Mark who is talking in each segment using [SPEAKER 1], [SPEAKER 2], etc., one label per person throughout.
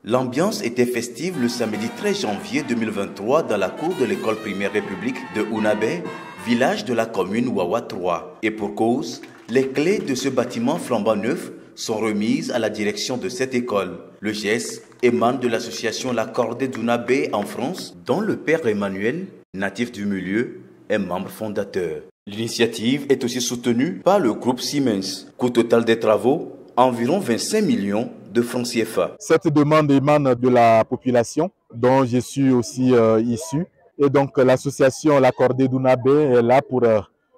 [SPEAKER 1] L'ambiance était festive le samedi 13 janvier 2023 dans la cour de l'école primaire République de Ounabé, village de la commune Wawa 3. Et pour cause, les clés de ce bâtiment flambant neuf sont remises à la direction de cette école. Le geste émane de l'association La Cordée d'Ounabé en France, dont le père Emmanuel, natif du milieu, est membre fondateur. L'initiative est aussi soutenue par le groupe Siemens. Coût total des travaux, environ 25 millions de francs CFA.
[SPEAKER 2] Cette demande émane de la population dont je suis aussi issu. Et donc l'association La Cordée d'Ounabé est là pour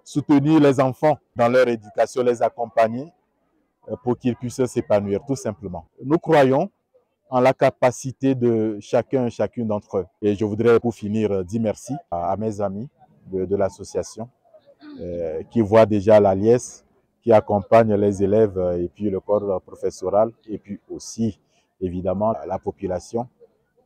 [SPEAKER 2] soutenir les enfants dans leur éducation, les accompagner pour qu'ils puissent s'épanouir tout simplement. Nous croyons en la capacité de chacune d'entre eux. Et je voudrais pour finir dire merci à mes amis de l'association qui voient déjà la liesse, qui accompagne les élèves et puis le corps professoral et puis aussi évidemment la population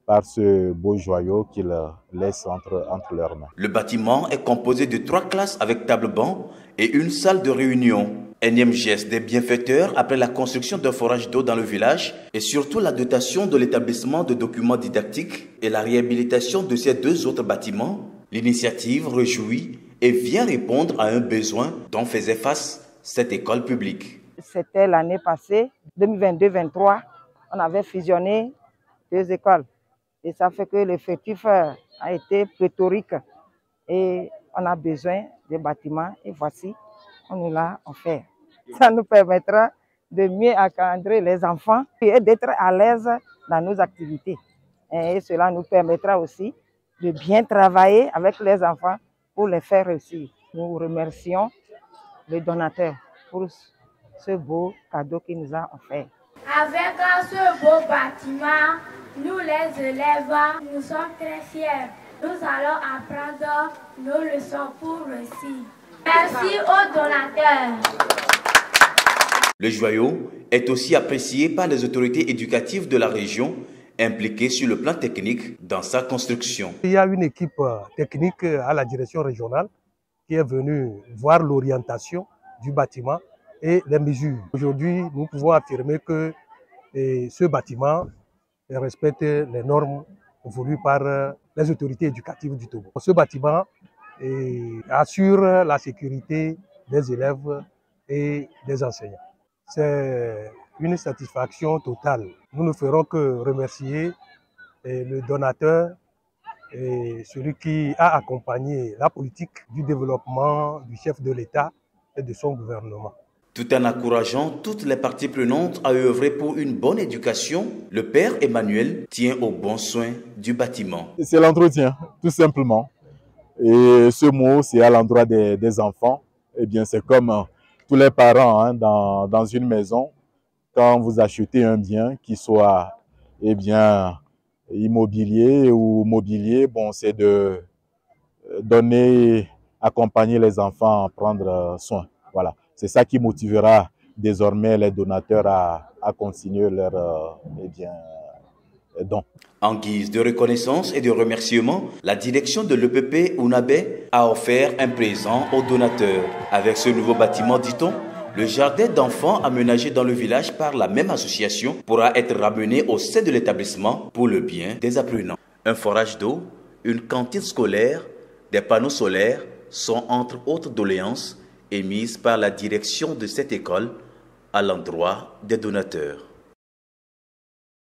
[SPEAKER 2] par ce beau joyau qu'ils laissent entre leurs mains.
[SPEAKER 1] Le bâtiment est composé de 3 classes avec table-banc et une salle de réunion. Énième geste des bienfaiteurs après la construction d'un forage d'eau dans le village et surtout la dotation de l'établissement de documents didactiques et la réhabilitation de ces 2 autres bâtiments. L'initiative réjouit et vient répondre à un besoin dont faisait face cette école publique.
[SPEAKER 3] C'était l'année passée, 2022-23, on avait fusionné 2 écoles. Et ça fait que l'effectif a été pléthorique. Et on a besoin de bâtiments. Et voici, on nous l'a offert. Ça nous permettra de mieux encadrer les enfants et d'être à l'aise dans nos activités. Et cela nous permettra aussi de bien travailler avec les enfants pour les faire réussir. Nous remercions le donateur pour ce beau cadeau qu'il nous a offert.
[SPEAKER 4] Avec ce beau bâtiment, nous les élèves, nous sommes très fiers. Nous allons apprendre nos leçons pour réussir. Merci aux donateurs.
[SPEAKER 1] Le joyau est aussi apprécié par les autorités éducatives de la région impliquées sur le plan technique dans sa construction.
[SPEAKER 5] Il y a une équipe technique à la direction régionale qui est venue voir l'orientation du bâtiment et les mesures. Aujourd'hui, nous pouvons affirmer que ce bâtiment respecte les normes voulues par les autorités éducatives du Togo. Ce bâtiment assure la sécurité des élèves et des enseignants. C'est une satisfaction totale. Nous ne ferons que remercier le donateur et celui qui a accompagné la politique du développement du chef de l'État et de son gouvernement.
[SPEAKER 1] Tout en encourageant toutes les parties prenantes à œuvrer pour une bonne éducation, le père Emmanuel tient au bon soin du bâtiment.
[SPEAKER 2] C'est l'entretien, tout simplement. Et ce mot, c'est à l'endroit des enfants. Eh bien, c'est comme tous les parents dans une maison. Quand vous achetez un bien qui soit immobilier ou mobilier, bon, c'est de donner, accompagner les enfants à prendre soin. Voilà. C'est ça qui motivera désormais les donateurs à continuer leurs dons.
[SPEAKER 1] En guise de reconnaissance et de remerciement, la direction de l'EPP Ounabé a offert un présent aux donateurs. Avec ce nouveau bâtiment, dit-on, le jardin d'enfants aménagé dans le village par la même association pourra être ramené au sein de l'établissement pour le bien des apprenants. Un forage d'eau, une cantine scolaire, des panneaux solaires sont entre autres doléances émises par la direction de cette école à l'endroit des donateurs.